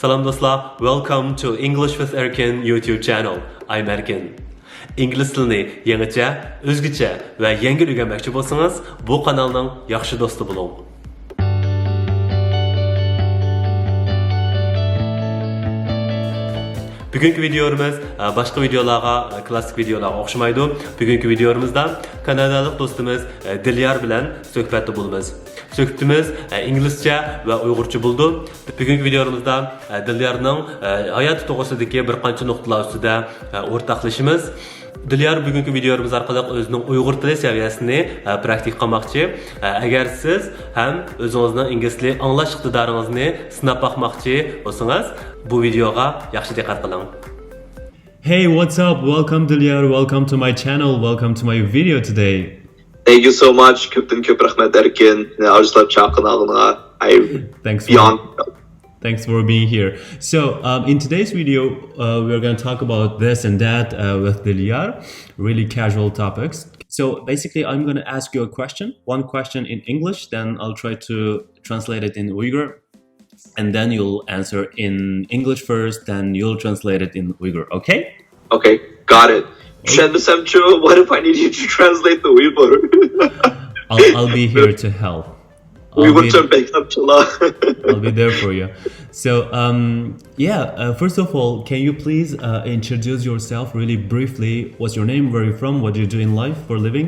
Salam dostlar, welcome to English with Erkin YouTube channel. I'm Erkin. İngliz tilini yangicha, o'zgacha va yangi o'rganmoqchi bo'lsangiz, bu kanalning yaxshi do'sti bo'ling. Bugungi videomiz boshqa videolarga, klassik videolarga o'xshamaydi. Bugungi videomizda kanadalik do'stimiz Dilyar bilan suhbatda bo'lamiz. Suhbatimiz inglizcha va uyg'urcha bo'ldi. Bugungi videomizda Dilyarning hayoti to'g'risidagi bir qancha nuqtalar ustida o'rtoqlashamiz. Dilyar bugungi videomuz orqali o'zining uyg'ur tili saviyasini praktik qilmoqchi. Agar siz ham o'zingizning ingliz tili anglash iqtidoringizni sinab boqmoqchi bo'lsangiz, bu videoga yaxshi diqqat qiling. Hey, what's up? Welcome Dilyar, welcome to my channel, welcome to my video today. Thank you so much. Köpten köp rahmet Erkin. Arzular çakın ağına. Thanks for being here. So, in today's video, we're going to talk about this and that with Dilyar, really casual topics. So, basically, I'm going to ask you a question, one question in English, then I'll try to translate it in Uyghur, and then you'll answer in English first, then you'll translate it in Uyghur, okay? Okay, got it. What if I need you to translate the Uyghur? I'll be here to help. I'll be there for you. So, first of all, can you please introduce yourself really briefly? What's your name? Where are you from? What do you do in life for a living?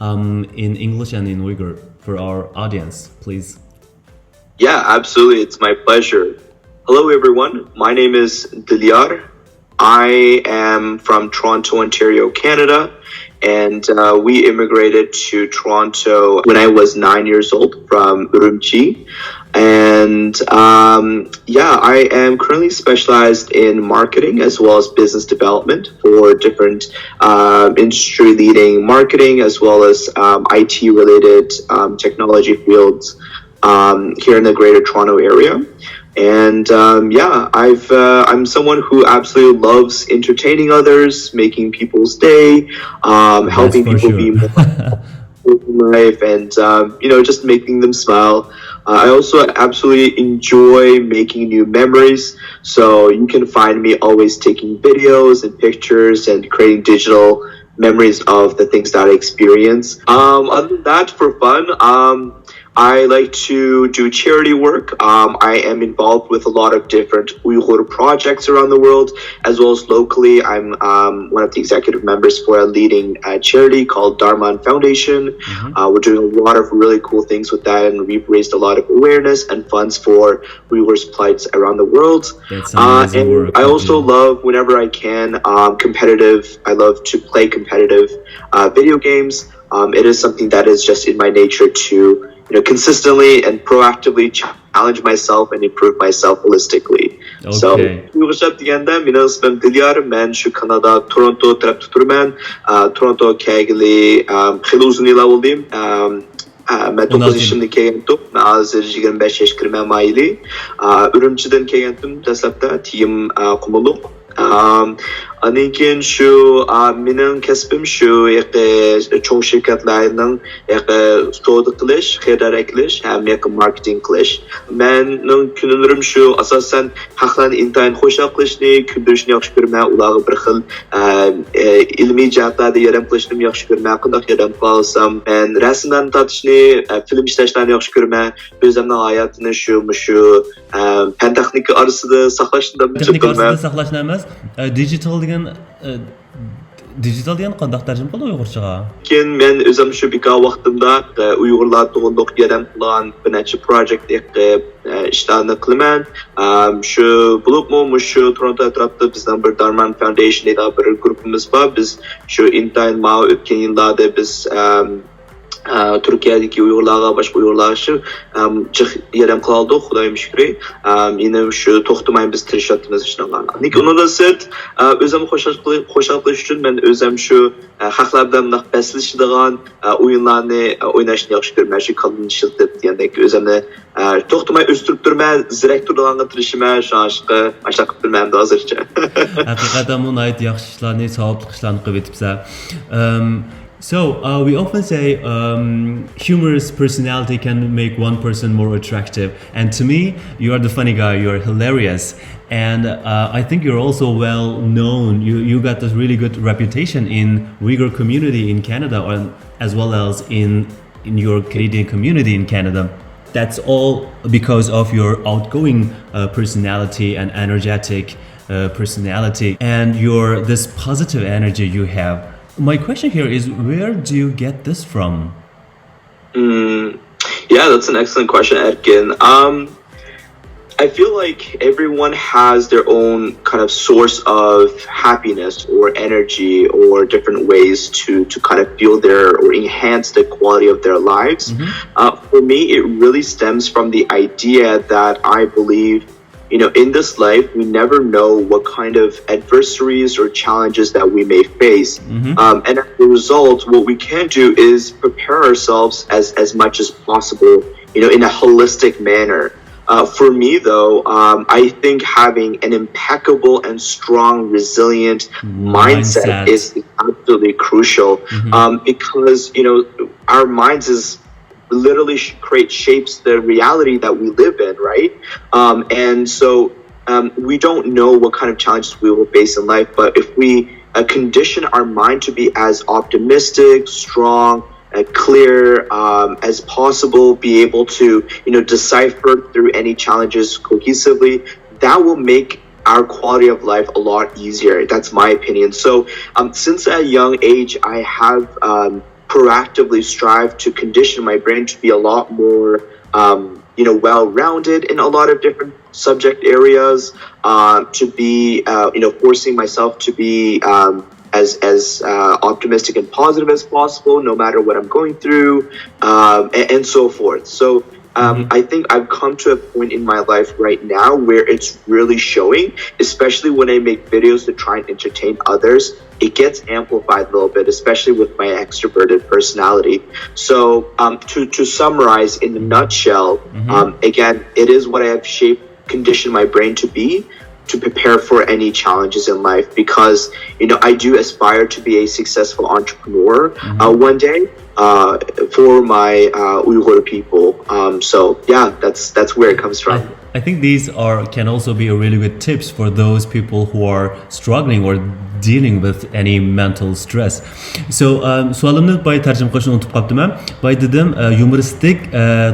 In English and in Uyghur for our audience, please. Yeah, absolutely. It's my pleasure. Hello, everyone. My name is Dilyar. I am from Toronto, Ontario, Canada. And we immigrated to Toronto when I was 9 years old from Urumqi. And I am currently specialized in marketing as well as business development for different industry leading marketing as well as IT related technology fields here in the greater Toronto area. And I'm someone who absolutely loves entertaining others, making people's day, helping people be more in life, and just making them smile. I also absolutely enjoy making new memories. So you can find me always taking videos and pictures and creating digital memories of the things that I experience. Other than that, for fun, I like to do charity work. I am involved with a lot of different Uyghur projects around the world, as well as locally. I'm one of the executive members for a leading charity called Dharman Foundation. We're doing a lot of really cool things with that, and we've raised a lot of awareness and funds for Uyghurs' plights around the world. And work, I also love, whenever I can, competitive. I love to play competitive video games. It is something that is just in my nature to consistently and proactively challenge myself and improve myself holistically. Okay. So, Uyghurcha degende meni ismim Dilyar, men shu Kanada Toronto tarafda turman. Toronto kelgili xeyli uzun yillar bo'ldi. Men 9 yaşımda kelgandim. Men hozir 25 yoshga kirman mayli. Urumchidan kelgandim dastlabda tiyim qumuluq. Anan keyin shu mening kasbim shu cho'ng shirkatlarning savdo qilish, xaridorlik qilish ham marketing qilish. Mening kunlarim shu asosan xalqlarni intayin xo'shal qilishni, kuydirishni yaxshi ko'raman. Ularga bir xil ilmiy jihatlarda yordam qilishni yaxshi ko'raman. Qanday yordam qila olsam, men rasmlarni tortishni, film ishlashni yaxshi ko'raman. O'zimning hayotini shu fan texnika orasida saqlashni saqlashni emas, digital degan qanday tarjima qildi Uyg'urchaga? Keyin men o'zim shu bekor vaqtimda Uyg'urlar to'g'riliq yordam qilgan bir necha projekt ishlarni qilaman. Shu bo'libmi shu Toronto atrofida bizning bir Dharman Foundation degan bir guruhimiz bor. Biz shu intayin o'tgan yillarda biz Turkiyadagi Uyg'urlarga, boshqa Uyg'urlarga shu yordam qildik, Xudoyim shukri. Yine shu to'xtamay biz tirishyapmiz ishlarga. Lekin undan so'ng o'zim xo'shal qilish uchun men o'zim shu xalqlar bilan baslashadigan o'yinlarni o'ynashni yaxshi ko'raman. Shu cognition degandek o'zimni to'xtamay o'stirib turman, zirak turadigan tirishiman, shunga mashq qilib turman hozircha. Haqiqatan bu yaxshi ishlarni, savobli ishlarni qilib o'tibsan. So we often say humorous personality can make one person more attractive, and to me, you are the funny guy. You are hilarious, and I think you're also well known. You got this really good reputation in Uyghur community in Canada, as well as in your Canadian community in Canada. That's all because of your outgoing personality and energetic personality, and your this positive energy you have. My question here is, where do you get this from? Yeah, that's an excellent question, Edkin. I feel like everyone has their own kind of source of happiness or energy or different ways to kind of feel their or enhance the quality of their lives. For me, it really stems from the idea that I believe, in this life, we never know what kind of adversaries or challenges that we may face. And as a result, what we can do is prepare ourselves as much as possible, in a holistic manner. For me, though, I think having an impeccable and strong, resilient mindset is absolutely crucial. Because, our minds is literally shapes the reality that we live in, right? And so we don't know what kind of challenges we will face in life, but if we condition our mind to be as optimistic, strong, clear as possible, be able to decipher through any challenges cohesively, that will make our quality of life a lot easier. That's my opinion. So since a young age, I have proactively strive to condition my brain to be a lot more well-rounded in a lot of different subject areas, to be forcing myself to be as optimistic and positive as possible no matter what I'm going through, and so forth. So I think I've come to a point in my life right now where it's really showing, especially when I make videos to try and entertain others. It gets amplified a little bit, especially with my extroverted personality. So to summarize in a nutshell, again, it is what I have conditioned my brain to be, to prepare for any challenges in life, because I do aspire to be a successful entrepreneur one day for my Uyghur people. So yeah, that's where it comes from. I think these can also be a really good tips for those people who are struggling or dealing with any mental stress. So sualimni boy tarjima qilishni unutib qolibman. Boy dedim yumoristik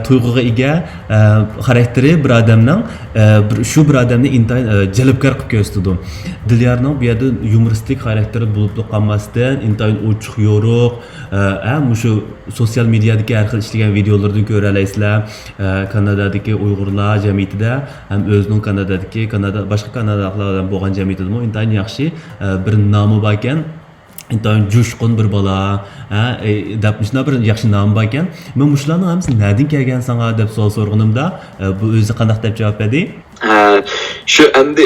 tuyg'uga ega xarakteri bir odamning shu bir odamni intayin jalbkor qilib ko'rsatdi. Dilyorning bu yerda yumoristik xarakteri bo'lib qolmasdan intayin ochiq yo'ruq, shu sosyal medyadagi har xil ishlagan videolardan ko'ra olasizlar. Kanadadagi Uyg'urlar jamiyatida ham o'zining boshqa Kanadaliklar bo'lgan jamiyatida intayin yaxshi bir nomi bor ekan. Intayin jo'shqin bir bola, deb shunday bir yaxshi nomi bor ekan. Men shularning hammasi nadin kelgan sanga deb savol so'rganimda, bu o'zi qanday deb javob berdi? Shu endi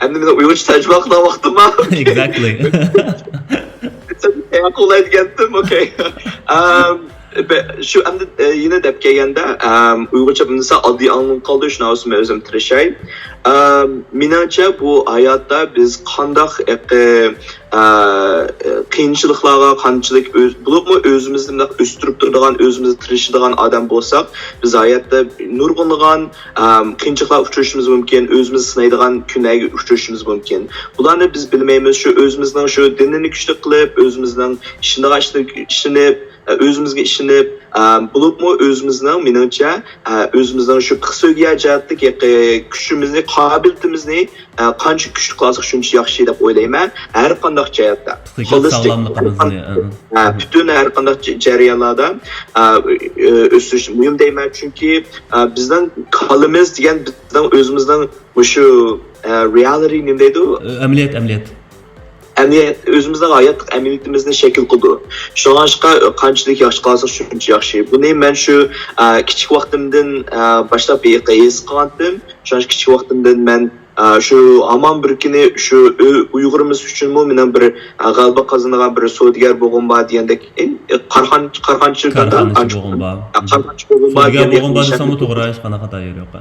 men Uyg'urcha tarjima qilgan vaqtimda. Exactly. Qo'llaydigandim, okay. Shu endi yine deb kelganda Uyg'urcha bilmasa oddiy anglab qoldi, shuni o'zim tirashay. Menimcha bu hayotda biz qandoq qiyinchiliklarga qanchalik bo'libmi o'zimizni o'stirib turadigan, o'zimizni tirishadigan odam bo'lsak, biz hayotda nurg'unlagan qiyinchiliklar uchrashimiz mumkin, o'zimizni sinaydigan kunlarga uchrashimiz mumkin. Bularni biz bilmaymiz. Shu o'zimizning shu dinini kuchli qilib, o'zimizning ishini o'zimizga ishinib, bo'libmi o'zimizning menimcha o'zimizning shu qisqiga jihatdagi kuchimizni, qobiliyatimizni qancha kuchli qilsak shuncha yaxshi deb o'ylayman. Har qanday jihatda, butun har qanday jarayonlarda o'sish muhim deyman, chunki bizning qalimiz degan bizning o'zimizning shu reality nima deydi? Amaliyot. O'zimizning hayot amaliyotimizni shakl qildi. Shunga qanchalik yaxshi qilsak shuncha yaxshi. Buni men shu kichik vaqtimdan boshlab his qilgandim. Shuncha kichik vaqtimdan men shu hamon bir kuni shu Uyg'urimiz uchun men bir g'alaba qozongan bir savdogar bo'lgan bor degandek qarg'anchi bo'lgan bor desam to'g'ri, hech qanaqa tayyor yo'q.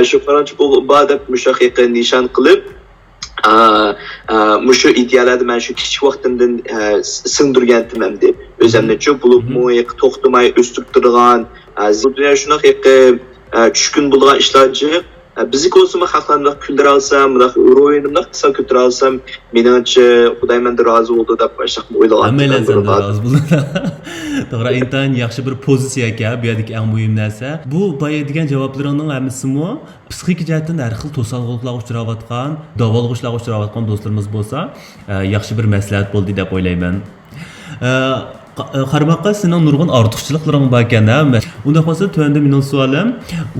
Shu qarg'anchi bo'lgan bor deb mushaqiqa nishon qilib Mushu ideallarni men shu kichik vaqtimdan singdirgandim endi. O'zimni-chu bo'libmi, to'xtamay o'stirib turgan, dunyo shunaqa tushkun bo'lgan ishlarchi bizni ko'rsam xalqlarni kuldira olsam, ro'yinimni qilsa ko'tara olsam, meningcha Xudoy mendan rozi bo'ldi deb o'ylagan. Hammalar sendan rozi bo'ldi. To'g'ri, intayin yaxshi bir pozitsiya ekan, bu yerdagi eng muhim narsa. Bu bayadigan javoblaringning hammasimi psixik jihatdan har xil to'salg'uliklarga uchrayotgan, davolg'ishlarga uchrayotgan do'stlarimiz bo'lsa, yaxshi bir maslahat bo'ldi deb o'ylayman. Qarmoqqa sening nurg'un ortiqchiliklaring bor ekan. Unda qolsa tuanda mening savolim,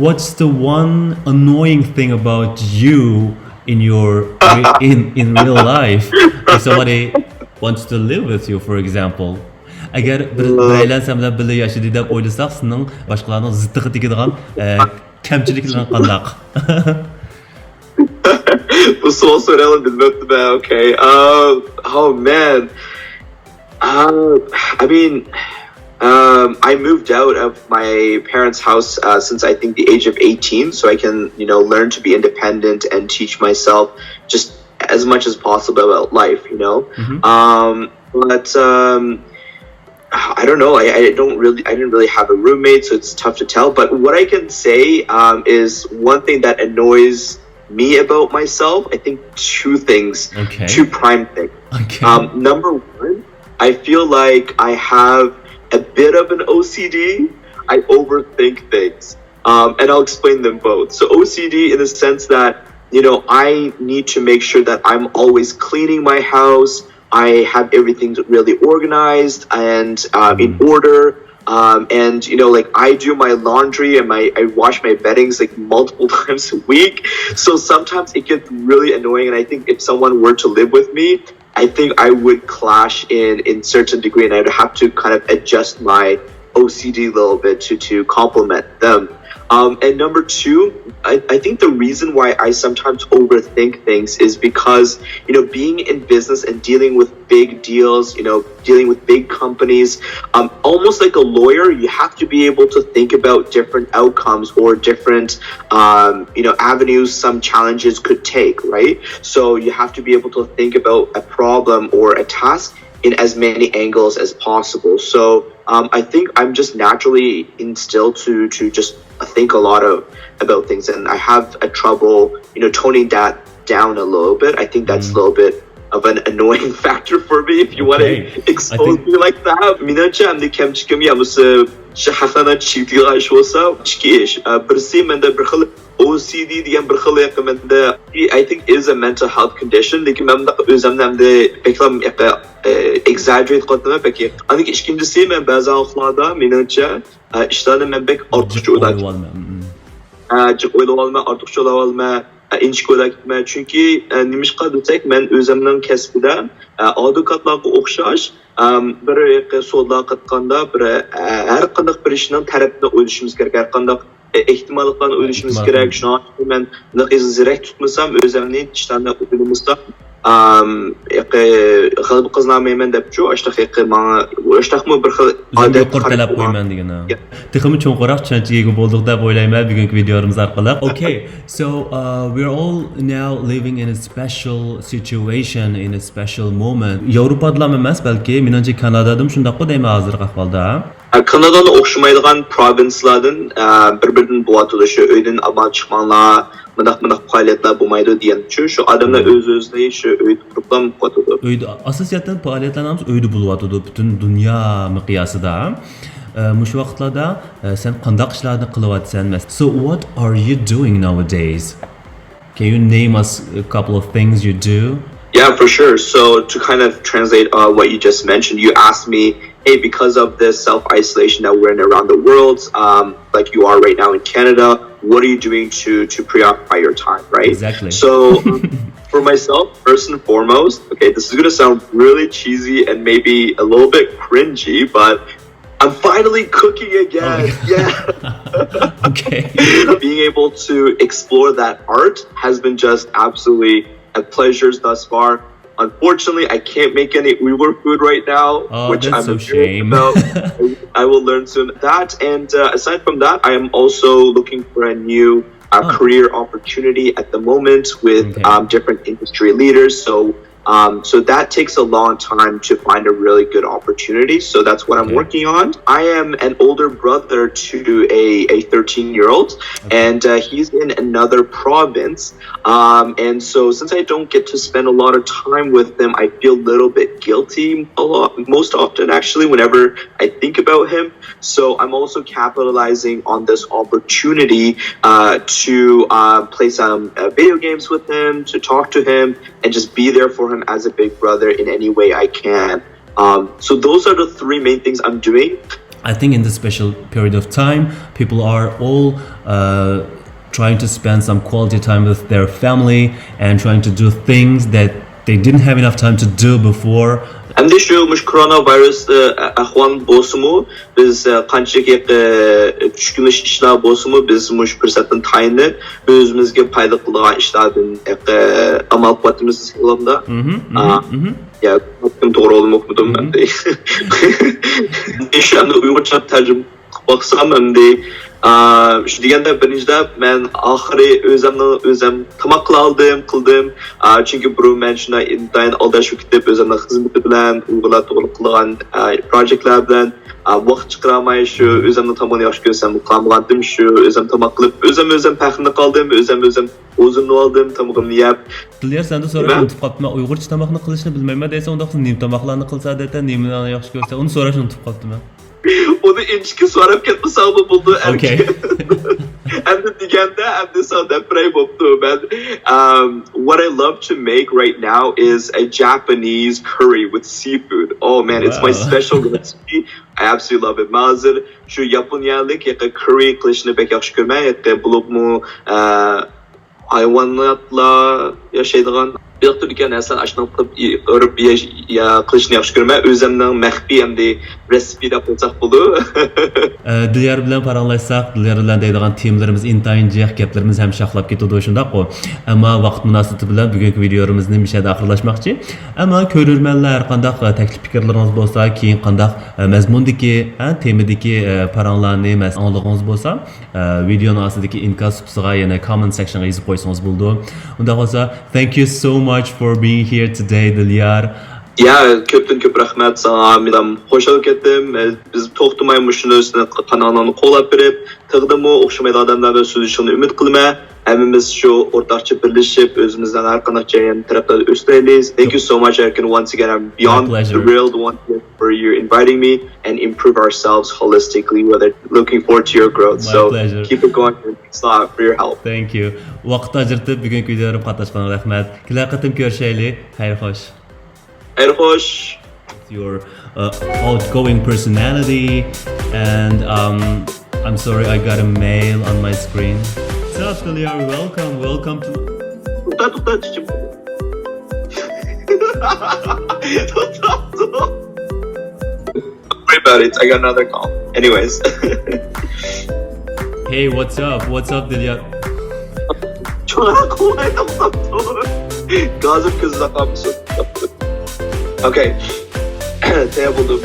what's the one annoying thing about you in your in real life? If somebody wants to live with you, for example. Agar bir aylansam bilan birga yashaydi deb o'ylasak, sening boshqalarning ziddiga tegadigan kamchiliklaring qanday? Bu savol so'rayman bilmabdim. Okay. Oh man. I mean, I moved out of my parents' house since I think the age of 18, so I can, learn to be independent and teach myself just as much as possible about life, But I don't know. I didn't really have a roommate, so it's tough to tell. But what I can say is one thing that annoys me about myself. I think two things, two prime things. Okay. Number one, I feel like I have a bit of an OCD. I overthink things. And I'll explain them both. So OCD in the sense that, I need to make sure that I'm always cleaning my house. I have everything really organized and in order. And I do my laundry and I wash my beddings like multiple times a week. So sometimes it gets really annoying. And I think if someone were to live with me, I think I would clash in certain degree, and I'd have to kind of adjust my OCD a little bit to complement them. And number two, I think the reason why I sometimes overthink things is because, being in business and dealing with big deals, dealing with big companies, almost like a lawyer, you have to be able to think about different outcomes or different, avenues some challenges could take, right? So you have to be able to think about a problem or a task in as many angles as possible. So I think I'm just naturally instilled to just think a lot about things, and I have a trouble, toning that down a little bit. I think that's a little bit of an annoying factor for me, if you want to expose me like that. Menimcha hamda kamchikim yamisi shaharlarni chitiga ishwosa chikish. Birisi menda bir xil OCD degan bir xil menda I think is a mental health condition. Lekin men o'zimni hamda beklam exaggerate qildim peki. Anik ikkinchisi men ba'zan vaqtlarda menimcha ishlarni men bek ortiqcha o'ylayman, ortiqcha o'ylayman. Inchik o'ylakman, chunki nimishqa desak, men o'zimning kasbida advokatlarga o'xshash bir sudlar qatqanda bir har qanday bir ishning tarafini o'ylashimiz kerak, har qanday ehtimollarni o'ylashimiz kerak. Shuning men zirak tutmasam, o'zimni ishlarni o'ylamasam g'alaba qozonmayman debchu, ashtaqiqa menga ashtaqmi bir xil odat talab qo'yman degan. Texmi cho'nqaroq tushunchaga ega bo'ldik deb o'ylayman bugungi videomiz orqali. Okay, so we're all now living in a special situation, in a special moment. Yevropada emas, balki menimcha Kanadada ham shunday deyman hozirgi ahvolda. Kanadani o'xshamaydigan provinslardan bir-biridan bo'yatadi, shu uydan amal chiqmanglar, mındaq faoliyatlar bo'lmaydi deganchu, shu odamlar o'z-o'zini shu uyda turib qotadi. Uyda asosiyatan faoliyatlarimiz uyda bo'lyotadi butun dunyo miqyosida. Mush vaqtlarda sen qanday ishlarni qilyapsan? So what are you doing nowadays? Can you name us a couple of things you do? Yeah, for sure. So to kind of translate what you just mentioned, you asked me, hey, because of this self-isolation that we're in around the world, like you are right now in Canada, what are you doing to preoccupy your time, right? Exactly. So for myself, first and foremost, okay, this is going to sound really cheesy and maybe a little bit cringy, but I'm finally cooking again. Yeah. Okay. Being able to explore that art has been just absolutely a pleasure thus far. Unfortunately, I can't make any Uyghur food right now, which I'm so shame. about. I will learn soon that. And aside from that, I am also looking for a new career opportunity at the moment with Okay. different industry leaders. So that takes a long time to find a really good opportunity. So that's what I'm Okay. working on. I am an older brother to a 13-year-old, and he's in another province. And so since I don't get to spend a lot of time with him, I feel a little bit guilty most often actually whenever I think about him. So I'm also capitalizing on this opportunity to play some video games with him, to talk to him, and just be there for him as a big brother in any way I can. So those are the three main things I'm doing. I think in this special period of time, people are all trying to spend some quality time with their family and trying to do things that they didn't have enough time to do before. Әмді шу мұш коронавирус ахуан болсымы, біз қанчаки түшкіміш ішлар болсымы, біз мұш пірсаттың тайыны өзімізге пайды қылған ішлардың амал қуатымыз сылымда. Ya, baktım doğru oğlum okudum ben de. Şu anda Uygurca tercüme baksam ben de şu degende birinchide men oxiri o'zim tamoq qildim. Chunki bu men shuna intayin aldashib ketib o'zimni xizmati bilan Uyg'urlar to'g'ri qilgan proyektlar bilan vaqt chiqaramay shu o'zimni tomonni yaxshi ko'rsam qilmagandim shu o'zim tamoq qilib o'zim paxni qildim o'zim o'zimni oldim tomog'imni yeb. Dilyar senda so'rash unutib qolibman. Uyg'urcha tomoqni qilishni bilmayman desa, unda nim tomoqlarni qilsa desa, nimani yaxshi ko'rsa, uni so'rashni unutib qolibman. Onu inchki so'rab ketmasam bo'ldi. Okay. Endi deganda endi sonda pray bo'libdi. Ben what I love to make right now is a Japanese curry with seafood. Oh man, it's my special recipe. I absolutely love it. Mazir shu Yaponiyalik curry qilishni bek yaxshi ko'rmayman. Bulubmu hayvanotlar yashaydigan bir türlü narsa aşınıp örüp qilishni yaxshi ko'raman. O'zimning maxfiy hamda resipi deb qo'ysak bo'ldi. Dilyar bilan paranglashsak, Dilyar bilan deydigan temalarimiz intayin jiq gaplarimiz ham shaqlab ketadi shundaq-ku. Ammo vaqt munosabati bilan bugungi videomizni mishada oxirlashmoqchi. Ammo ko'rurmanlar qandaq taklif fikrlaringiz bo'lsa, keyin qandaq mazmundagi, temadagi paranglarni anglag'ingiz bo'lsa, videoning ostidagi inkas qismiga yana comment sectionga yozib qo'ysangiz bo'ldi. Unda bo'lsa, thank you so much for being here today, Dilyar. Ya, ko'pdan ko'p rahmat sana. Men xo'shal ketdim. Biz to'xtamaymiz shuni üstüne kanalini qo'llab berib, tig'dimi o'xshamaydi odamlarga so'zishini umid qilaman. Hammamiz shu o'rtoqcha birlashib, o'zimizdan har qanday jarayon tarafdan o'stiraylik. Thank you so much, Erkin. Once again, I'm beyond thrilled for you inviting me and improve ourselves holistically. We're looking forward to your growth. My so pleasure. keep it going. Thanks a lot for your help. Thank you. Vaqt ajratib bugungi videoga qatnashganingiz rahmat. Kelar qatim ko'rishaylik. Xayr xo'sh. Xayr xo'sh. Your outgoing personality, and I'm sorry I got a mail on my screen. What's up, Dilyar? Welcome to. Sorry about it. I got another call. Anyways. Hey, what's up? What's up, Dilyar? Gazım kızla kalmışsın. Okay. Şey buldum.